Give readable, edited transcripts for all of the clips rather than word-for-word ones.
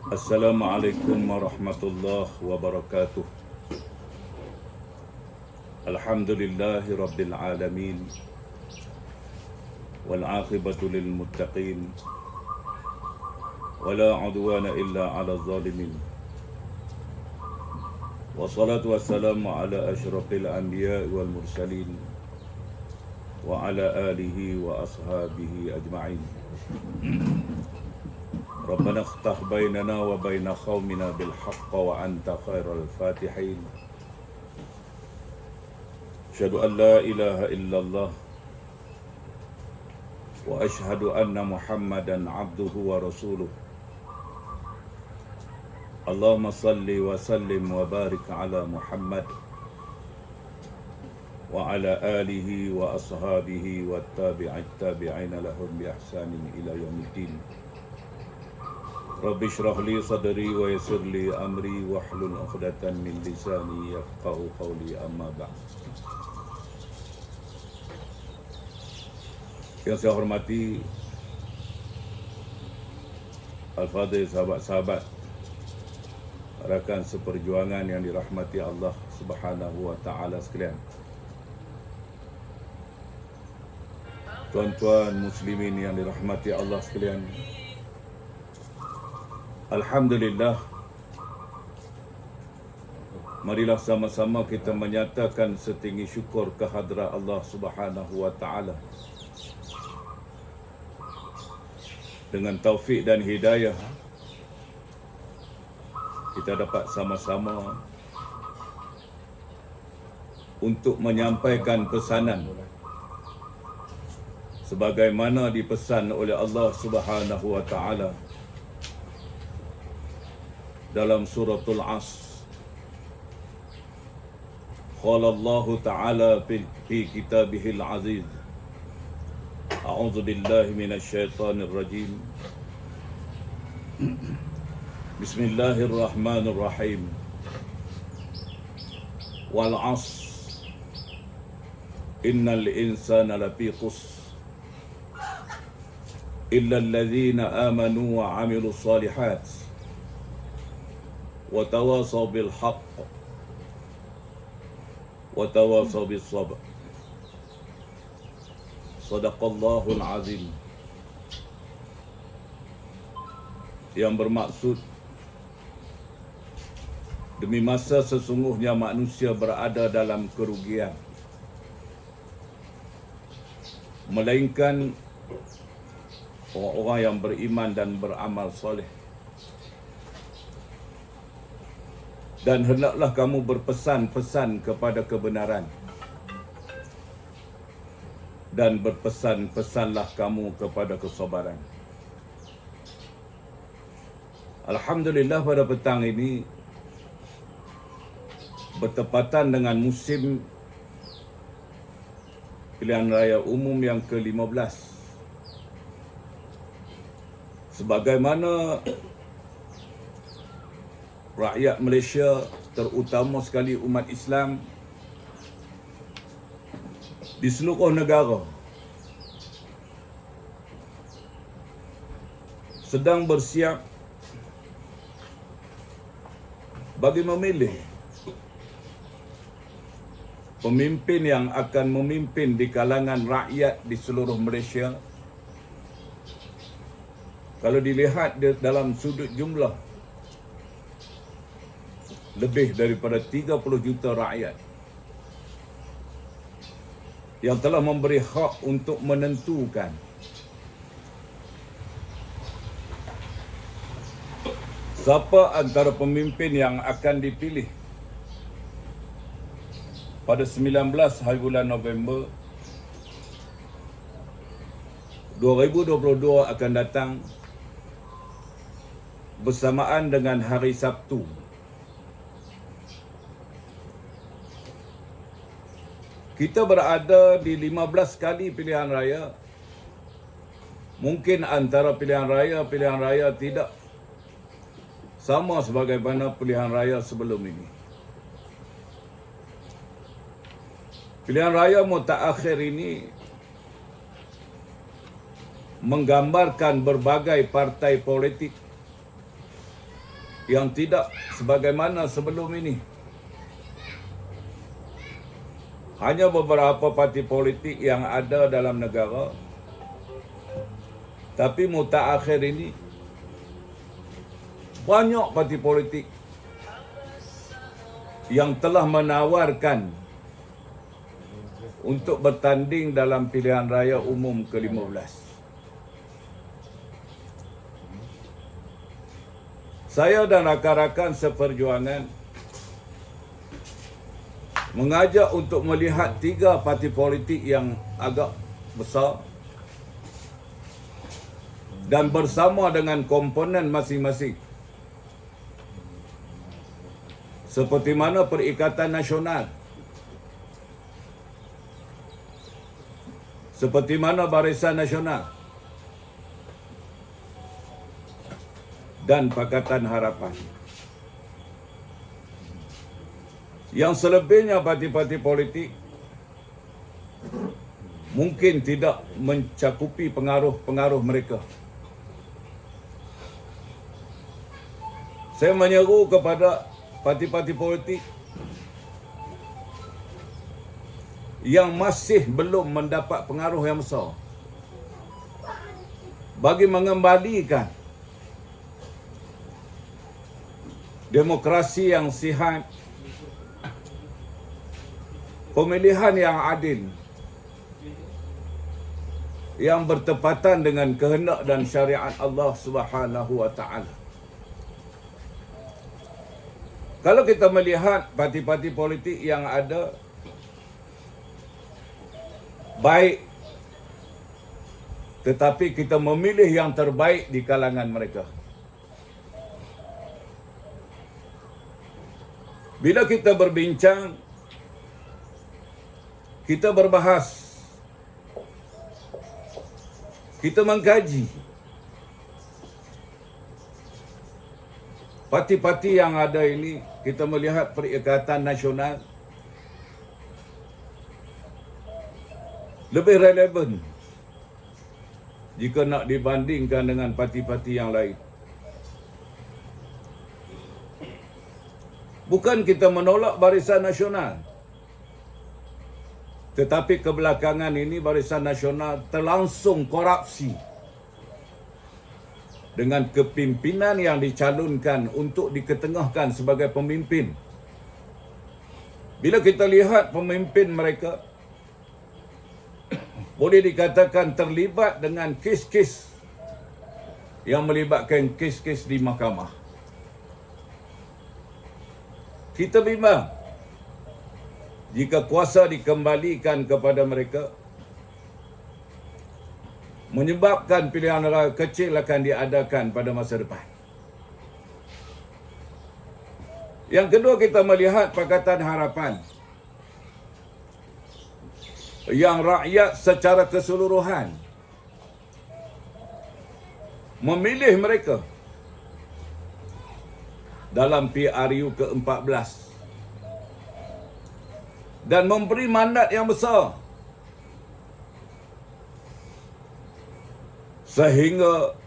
Assalamualaikum warahmatullahi wabarakatuh. Alhamdulillahi rabbil alamin. Wal aqibatu lil muttaqin. Wala udwana illa ala zalimin. Wassalatu wassalamu ala asyrafil anbiya wal mursalin. Wa ala alihi wa ashabihi ajma'in. Rabbana ikhtah bainana wa baina qaumina bil haqq wa anta khairul fatihin. Asyhadu an la ilaha illallah wa asyhadu anna Muhammadan abduhu wa rasuluh. Allahumma salli wa sallim wa barik ala Muhammad wa ala alihi wa ashabihi wa tabi'ina lahum bi ihsanin ila yaumiddin. Rabbi shrah li sadri wa yassir li amri wahlul 'uqdatan min lisani yafqahu qawli, amma ba'd. Yang saya hormati al-fadhil, sahabat-sahabat, rakan seperjuangan yang dirahmati Allah Subhanahu wa taala sekalian. Tuan-tuan muslimin yang dirahmati Allah sekalian. Alhamdulillah, marilah sama-sama kita menyatakan setinggi syukur kehadrat Allah Subhanahu wa taala. Dengan taufik dan hidayah, kita dapat sama-sama untuk menyampaikan pesanan sebagaimana dipesan oleh Allah Subhanahu wa taala dalam suratul Asr. Qala Allah Ta'ala fi kitabihil aziz. A'udzu billahi minasy syaithanir rajim. Bismillahirrahmanirrahim. Wal 'asr. Innal insana lafi khusr. Illa alladhina amanu wa 'amilus shalihat. Wa tawasaw bil haqq wa tawasaw bis sabr. Sadaqallahul azim. Yang bermaksud, demi masa sesungguhnya manusia berada dalam kerugian, melainkan orang-orang yang beriman dan beramal soleh. Dan hendaklah kamu berpesan-pesan kepada kebenaran, dan berpesan-pesanlah kamu kepada kesabaran. Alhamdulillah, pada petang ini bertepatan dengan musim pilihan raya umum yang ke-15. Sebagaimana rakyat Malaysia, terutama sekali umat Islam di seluruh negara, sedang bersiap bagi memilih pemimpin yang akan memimpin di kalangan rakyat di seluruh Malaysia. Kalau dilihat dalam sudut jumlah, lebih daripada 30 juta rakyat yang telah memberi hak untuk menentukan siapa antara pemimpin yang akan dipilih pada 19 hari bulan November 2022 akan datang, bersamaan dengan hari Sabtu. Kita berada di 15 kali pilihan raya. Mungkin antara pilihan raya tidak sama sebagaimana pilihan raya sebelum ini. Pilihan raya mutaakhir ini menggambarkan berbagai partai politik yang tidak sebagaimana sebelum ini. Hanya beberapa parti politik yang ada dalam negara, tapi mutakhir ini banyak parti politik yang telah menawarkan untuk bertanding dalam pilihan raya umum ke-15. Saya dan rakan-rakan seperjuangan mengajak untuk melihat 3 parti politik yang agak besar dan bersama dengan komponen masing-masing. Seperti mana Perikatan Nasional, seperti mana Barisan Nasional dan Pakatan Harapan. Yang selebihnya parti-parti politik mungkin tidak mencakupi pengaruh-pengaruh mereka. Saya menyeru kepada parti-parti politik yang masih belum mendapat pengaruh yang besar bagi mengembalikan demokrasi yang sihat, pemilihan yang adil, yang bertepatan dengan kehendak dan syariat Allah Subhanahu wa taala. Kalau kita melihat parti-parti politik yang ada, baik, tetapi kita memilih yang terbaik di kalangan mereka. Bila kita berbincang, kita berbahas, kita mengkaji parti-parti yang ada ini, kita melihat Perikatan Nasional lebih relevan jika nak dibandingkan dengan parti-parti yang lain. Bukan kita menolak Barisan Nasional, tetapi kebelakangan ini Barisan Nasional terlangsung korupsi dengan kepimpinan yang dicalonkan untuk diketengahkan sebagai pemimpin. Bila kita lihat pemimpin mereka boleh dikatakan terlibat dengan kes-kes yang melibatkan kes-kes di mahkamah. Kita bimbang jika kuasa dikembalikan kepada mereka, menyebabkan pilihan raya kecil akan diadakan pada masa depan. Yang kedua, kita melihat Pakatan Harapan yang rakyat secara keseluruhan memilih mereka dalam PRU ke-14 dan memberi mandat yang besar sehingga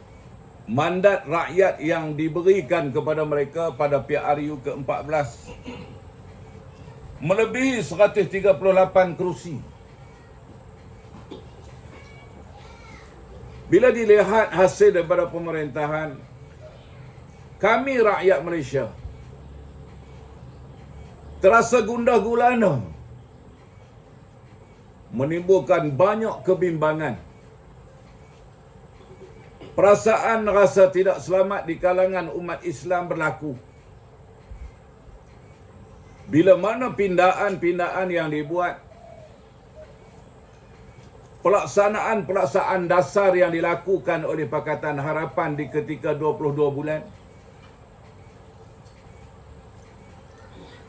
mandat rakyat yang diberikan kepada mereka pada PRU ke-14 melebihi 138 kerusi. Bila dilihat hasil daripada pemerintahan, kami rakyat Malaysia terasa gundah gulana, menimbulkan banyak kebimbangan. Perasaan rasa tidak selamat di kalangan umat Islam berlaku. Bila mana pindaan-pindaan yang dibuat, pelaksanaan dasar yang dilakukan oleh Pakatan Harapan di ketika 22 bulan,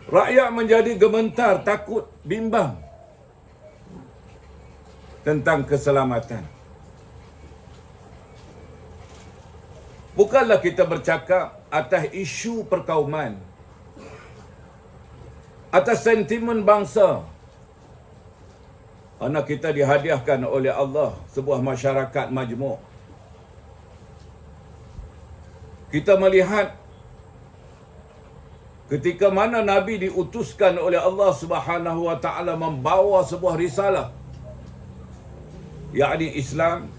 rakyat menjadi gemetar, takut, bimbang tentang keselamatan. Bukanlah kita bercakap atas isu perkauman, atas sentimen bangsa. Kerana kita dihadiahkan oleh Allah sebuah masyarakat majmuk. Kita melihat ketika mana Nabi diutuskan oleh Allah Subhanahu wa taala membawa sebuah risalah, yakni Islam,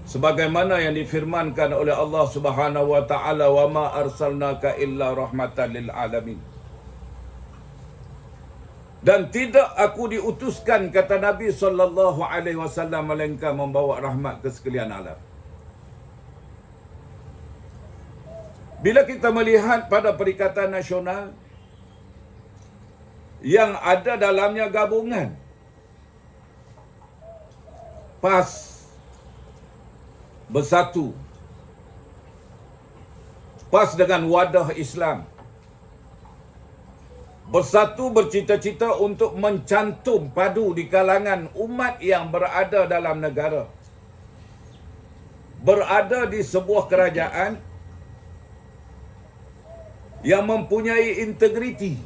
sebagaimana yang difirmankan oleh Allah Subhanahu wa taala, wa ma arsalnaka illa rahmatan lil alamin. Dan tidak aku diutuskan, kata Nabi sallallahu alaihi wasallam, melainkan membawa rahmat ke sekalian alam. Bila kita melihat pada Perikatan Nasional yang ada dalamnya gabungan PAS, Bersatu, PAS dengan Wadah Islam, Bersatu bercita-cita untuk mencantum padu di kalangan umat yang berada dalam negara, berada di sebuah kerajaan yang mempunyai integriti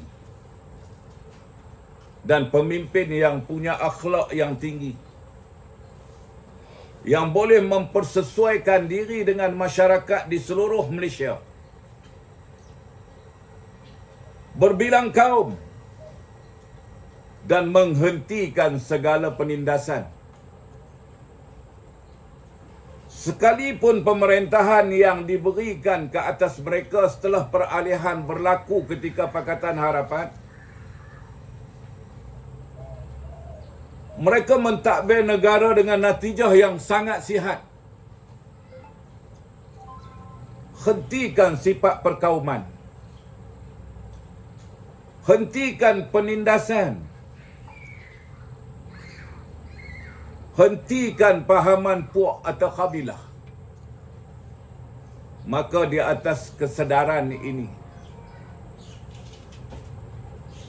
dan pemimpin yang punya akhlak yang tinggi, yang boleh mempersesuaikan diri dengan masyarakat di seluruh Malaysia, berbilang kaum, dan menghentikan segala penindasan. Sekalipun pemerintahan yang diberikan ke atas mereka setelah peralihan berlaku ketika Pakatan Harapan, mereka mentadbir negara dengan natijah yang sangat sihat. Hentikan sifat perkauman, hentikan penindasan, hentikan pahaman puak atau kabilah. Maka di atas kesedaran ini,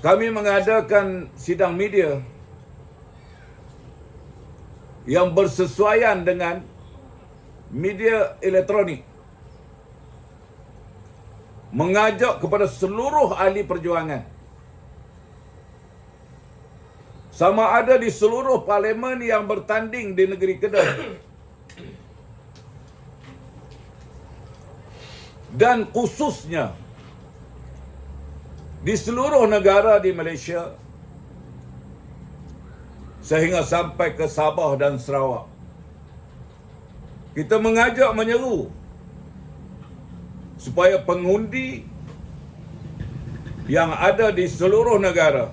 kami mengadakan sidang media yang bersesuaian dengan media elektronik, mengajak kepada seluruh ahli perjuangan, sama ada di seluruh parlimen yang bertanding di negeri Kedah dan khususnya di seluruh negara di Malaysia sehingga sampai ke Sabah dan Sarawak. Kita mengajak, menyeru supaya pengundi yang ada di seluruh negara,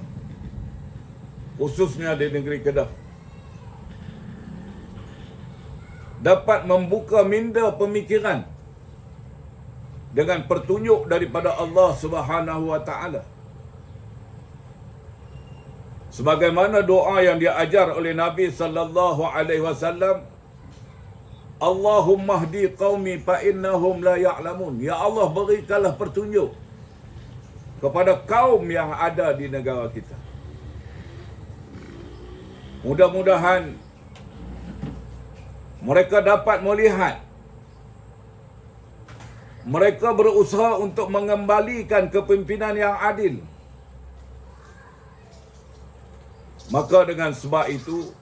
khususnya di negeri Kedah, dapat membuka minda pemikiran dengan petunjuk daripada Allah Subhanahu wa taala. Sebagaimana doa yang diajar oleh Nabi sallallahu alaihi wasallam, Allahumma hdi qaumi fa innahum la ya'lamun. Ya Allah, berikanlah petunjuk kepada kaum yang ada di negara kita. Mudah-mudahan mereka dapat melihat, mereka berusaha untuk mengembalikan kepimpinan yang adil. Maka dengan sebab itu,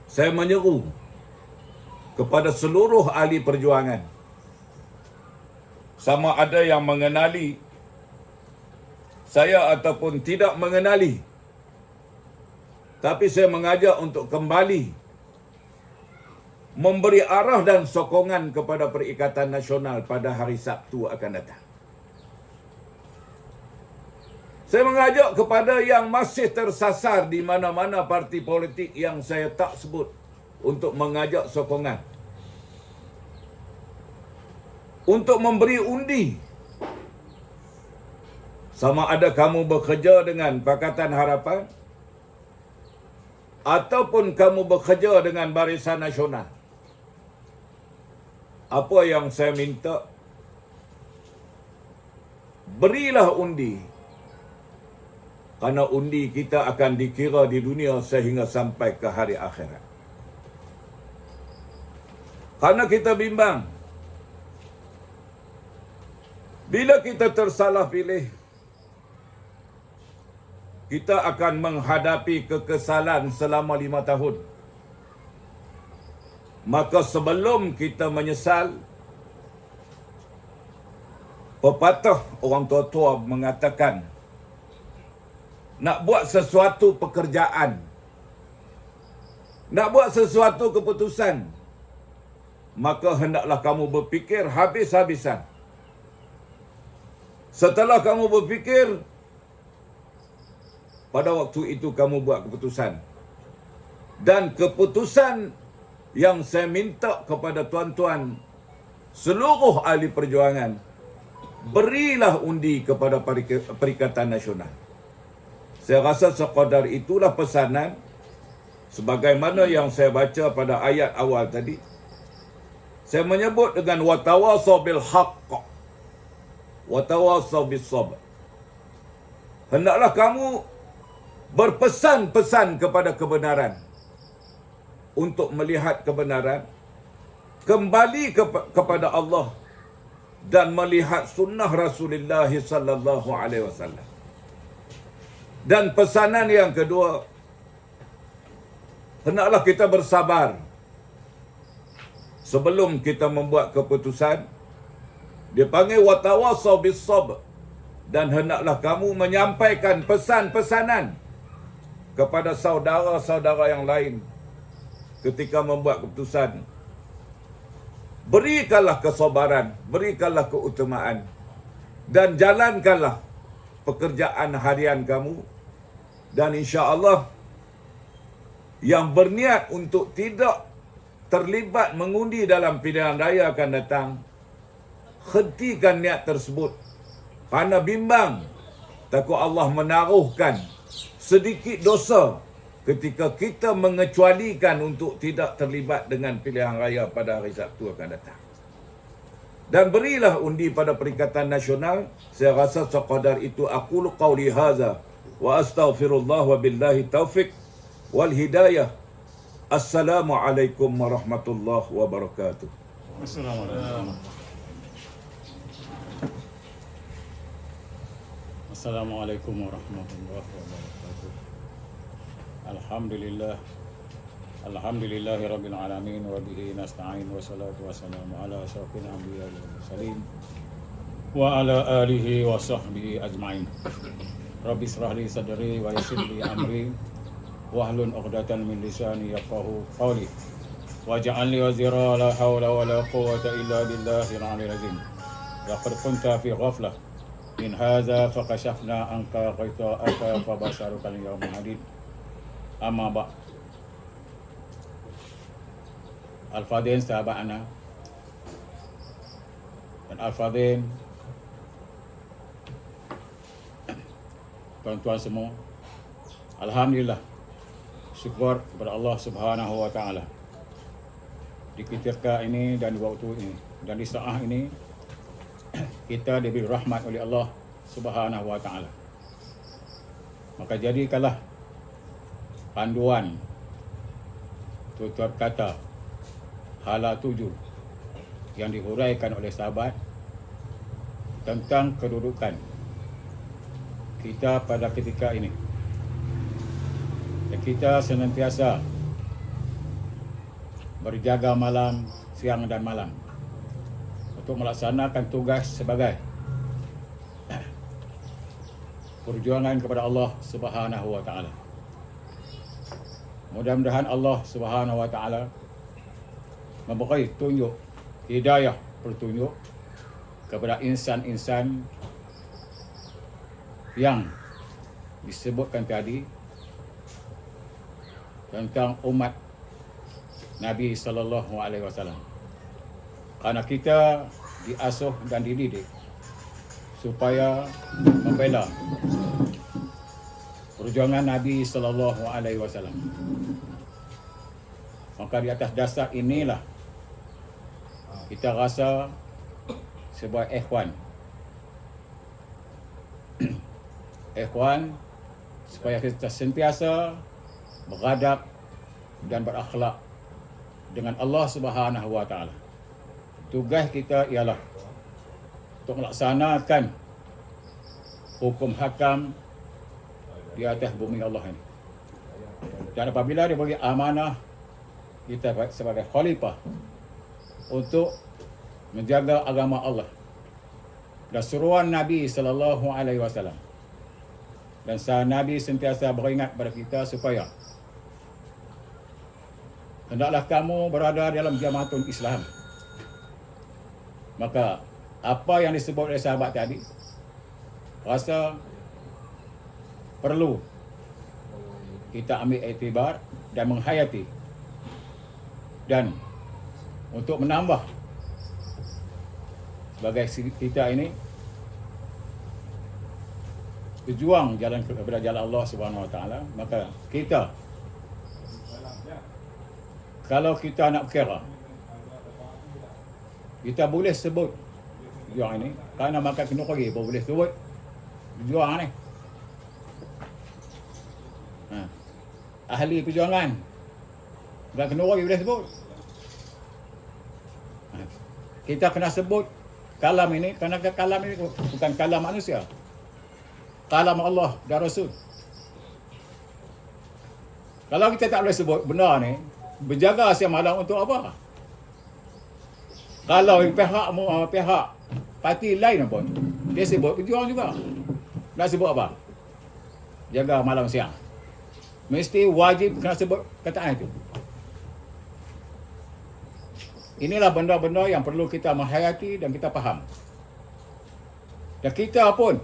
saya menyeru kepada seluruh ahli perjuangan, sama ada yang mengenali saya ataupun tidak mengenali, tapi saya mengajak untuk kembali memberi arah dan sokongan kepada Perikatan Nasional pada hari Sabtu akan datang. Saya mengajak kepada yang masih tersasar di mana-mana parti politik yang saya tak sebut untuk mengajak sokongan, untuk memberi undi. Sama ada kamu bekerja dengan Pakatan Harapan ataupun kamu bekerja dengan Barisan Nasional. Apa yang saya minta, berilah undi, kerana undi kita akan dikira di dunia sehingga sampai ke hari akhirat. Kerana kita bimbang, bila kita tersalah pilih, kita akan menghadapi kekesalan selama 5 tahun. Maka sebelum kita menyesal, Pepatah orang tua-tua mengatakan, nak buat sesuatu pekerjaan, nak buat sesuatu keputusan, maka hendaklah kamu berfikir habis-habisan. Setelah kamu berfikir, pada waktu itu kamu buat keputusan. Dan keputusan yang saya minta kepada tuan-tuan seluruh ahli perjuangan, berilah undi kepada Perikatan Nasional. Saya rasa sekadar itulah pesanan, sebagaimana yang saya baca pada ayat awal tadi. Saya menyebut dengan watawasau bil haqq, watawasau bis sabr. Hendaklah kamu berpesan-pesan kepada kebenaran, untuk melihat kebenaran, kembali kepada Allah, dan melihat sunnah Rasulullah sallallahu alaihi wasallam. Dan pesanan yang kedua, hendaklah kita bersabar sebelum kita membuat keputusan. Dia panggil watawasau bis sabr. Dan hendaklah kamu menyampaikan pesan-pesanan kepada saudara-saudara yang lain ketika membuat keputusan. Berikanlah kesabaran, berikanlah keutamaan, dan jalankanlah pekerjaan harian kamu. Dan insya-Allah yang berniat untuk tidak terlibat mengundi dalam pilihan raya akan datang, hentikan niat tersebut. Kerana bimbang, takut Allah menaruhkan sedikit dosa ketika kita mengecualikan untuk tidak terlibat dengan pilihan raya pada hari Sabtu akan datang. Dan berilah undi pada Perikatan Nasional. Saya rasa sekadar itu. Aqulu qawli hadza wa astaghfirullah wa billahi taufiq wal hidayah. Assalamualaikum warahmatullahi wabarakatuh. Assalamualaikum warahmatullahi wabarakatuh. Alhamdulillahi rabbil alamin wa bihi nasta'in wa salatu wassalamu ala asyrafil anbiya'i wal mursalin wa ala alihi wa sahbihi ajma'in. Rabbi israh li sadri wa yassir li amri wahlul 'uqdatam min lisani yafqahu qawli waj'al li wazira la hawla wa la quwwata illa billahil 'aliyyil 'azim. Laqad kunta fi ghaflah min hadza fakashafna anka ghita'aka fabasaruka al-yawma hadid. Amma ba' Al-Fadhin sahabat ana dan Al-Fadhin tuan-tuan semua, alhamdulillah, syukur kepada Allah Subhanahu wa taala di ketika ini dan di waktu ini dan di saat ini kita diberi rahmat oleh Allah Subhanahu wa taala. Maka jadikanlah panduan tutur kata hala 7 yang dihuraikan oleh sahabat tentang kedudukan kita pada ketika ini. Dan kita senantiasa berjaga malam, siang dan malam untuk melaksanakan tugas sebagai perjuangan kepada Allah Subhanahu wa taala. Mudah-mudahan Allah Subhanahu wa taala memberi tunjuk, hidayah, petunjuk kepada insan-insan yang disebutkan tadi tentang umat Nabi sallallahu alaihi wasallam. Karena kita diasuh dan dididik supaya membela perjuangan Nabi sallallahu alaihi wasallam. Maka di atas dasar inilah kita rasa sebuah ikhwan supaya kita sentiasa beradab dan berakhlak dengan Allah Subhanahu wa taala. Tugas kita ialah untuk melaksanakan hukum hakam di atas bumi Allah ini. Dan apabila dibagi amanah kita sebagai khalifah untuk menjaga agama Allah dan seruan Nabi sallallahu alaihi wasallam. Dan Nabi sentiasa beringat kepada kita supaya hendaklah kamu berada dalam jamaatul Islam. Maka apa yang disebut oleh sahabat tadi rasa perlu kita ambil iktibar dan menghayati, dan untuk menambah sebagai kita ini berjuang jalan kepada jalan Allah Subhanahu Wa Taala, maka kita kalau kita nak kira, kita boleh sebut juang ini kerana makan kena pergi boleh sebut juang ni. Ahli perjuangan tak kena pergi boleh sebut. Kita kena sebut kalam ini kerana kalam ini bukan kalam manusia, kalam Allah dan Rasul. Kalau kita tak boleh sebut benda ni, berjaga siang malam untuk apa? Kalau pihak parti lain pun dia sebut berjuang juga, nak sebut apa? Jaga malam siang. Mesti wajib kena sebut kataan itu. Inilah benda-benda yang perlu kita menghayati dan kita faham. Dan kita pun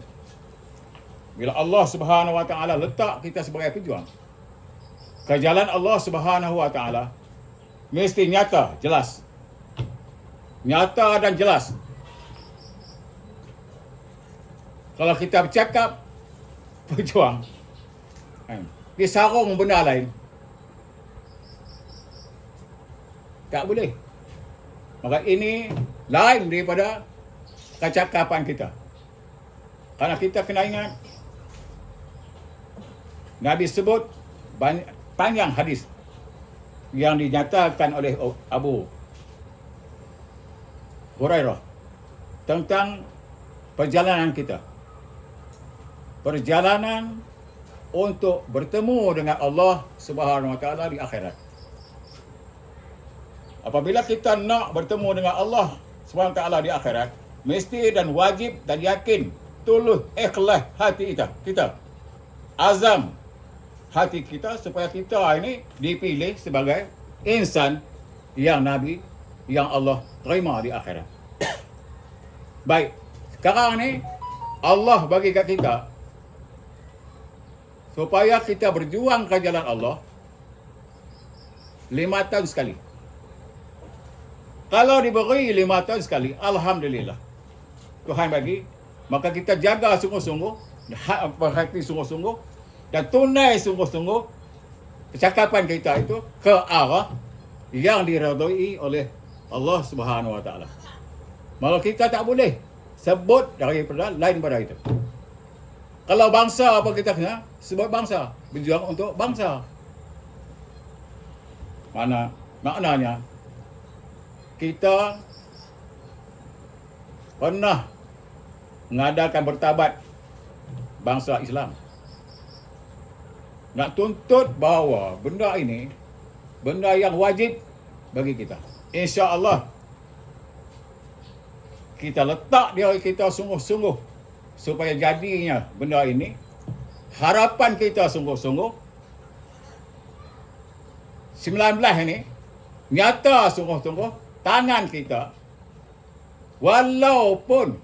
bila Allah Subhanahu Wa Taala letak kita sebagai pejuang ke jalan Allah Subhanahu Wa Taala, mesti nyata, jelas. Nyata dan jelas. Kalau kita bercakap berjuang, disarung benda lain, tak boleh. Maka ini lain daripada kecakapan kita. Karena kita kena ingat, Nabi sebut panjang hadis yang dinyatakan oleh Abu Hurairah tentang perjalanan kita. Perjalanan untuk bertemu dengan Allah Subhanahu Wa Taala di akhirat. Apabila kita nak bertemu dengan Allah Subhanahu Wa Taala di akhirat, mesti dan wajib dan yakin, tulus ikhlas hati kita. Azam hati kita supaya kita ini dipilih sebagai insan yang Nabi, yang Allah terima di akhirat. Baik, sekarang ni Allah bagi kat kita supaya kita berjuang ke jalan Allah 5 tahun sekali. Kalau diberi 5 tahun sekali, alhamdulillah, Tuhan bagi, maka kita jaga sungguh-sungguh, perhati sungguh-sungguh, dan tunai sungguh-sungguh percakapan kita itu ke arah yang diredai oleh Allah Subhanahu Wa Taala. Malah kita tak boleh sebut daripada lain pada itu. Kalau bangsa apa kita kena sebut bangsa, berjuang untuk bangsa. Maknanya kita pernah mengadakan bertabat bangsa Islam. Nak tuntut bahawa benda ini benda yang wajib bagi kita. Insya-Allah kita letak dia kita sungguh-sungguh supaya jadinya benda ini. Harapan kita sungguh-sungguh 19 ini nyata sungguh-sungguh tangan kita, walaupun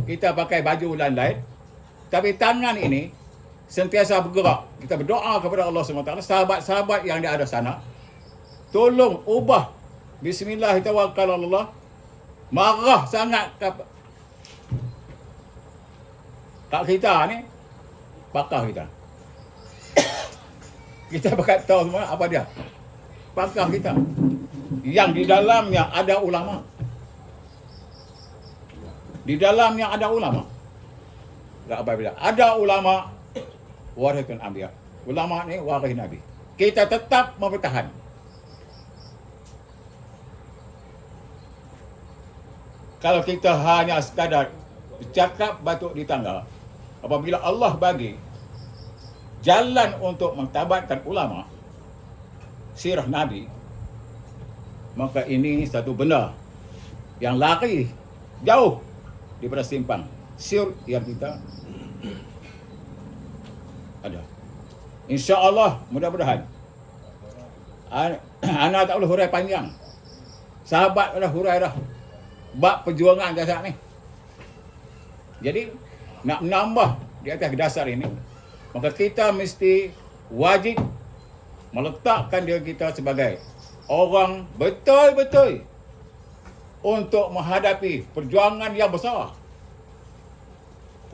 kita pakai baju lain-lain, tapi tangan ini sentiasa bergerak. Kita berdoa kepada Allah SWT, sahabat-sahabat yang di ada sana, tolong ubah Bismillahirrahmanirrahim. Marah sangat kat kita ni, pakar kita. Kita bakal tahu semua apa dia. Pakar kita. Yang di dalamnya ada ulama. Di dalamnya ada ulama. Tak apa bila. Ada ulama warisun anbiya. Ulama ni waris Nabi. Kita tetap mempertahan. Kalau kita hanya sekadar bercakap batuk di tangga, apabila Allah bagi jalan untuk mentabatkan ulama, sirah Nabi, maka ini satu benda yang lari jauh daripada simpang siur yang kita ada. InsyaAllah, mudah-mudahan anak tak boleh hurai panjang. Sahabat dah hurai dah bab perjuangan dasar ni. Jadi nak menambah di atas dasar ini, maka kita mesti wajib meletakkan diri kita sebagai orang betul-betul untuk menghadapi perjuangan yang besar.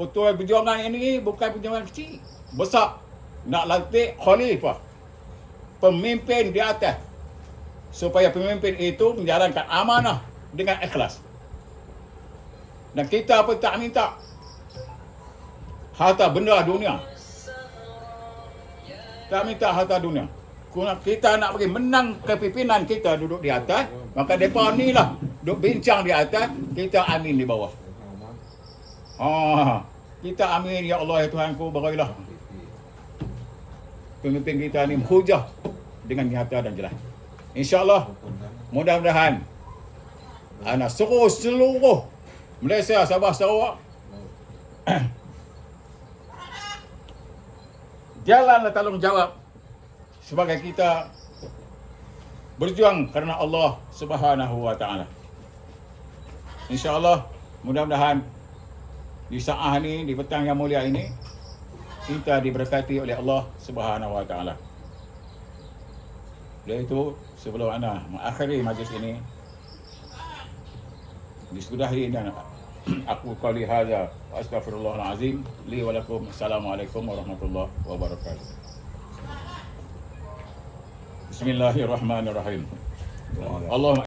Perjuangan ini bukan perjuangan kecil, besar. Nak lantik khalifah, pemimpin di atas, supaya pemimpin itu menjalankan amanah dengan ikhlas. Dan kita pun tak minta harta benda dunia. Tak minta harta dunia. Kalau kita nak bagi menang kepimpinan kita duduk di atas, maka mereka ni lah duduk bincang di atas, kita amin di bawah. Kita amin, ya Allah, ya Tuhanku, berilah pemimpin kita ni hujah dengan nyata dan jelas. InsyaAllah, mudah-mudahan anak suruh seluruh Malaysia, Sabah, Sarawak jalanlah tanggungjawab sebagai kita berjuang kerana Allah Subhanahu wa taala. InsyaAllah, mudah-mudahan di saat ini, di petang yang mulia ini, kita diberkati oleh Allah Subhanahu wa taala. Dari itu, sebelum ana mengakhiri majlis ini, disudahi dan aku qali hadza wa astaghfirullahalazim li wa lakum. Assalamualaikum warahmatullahi wabarakatuh. Bismillahirrahmanirrahim. Allahumma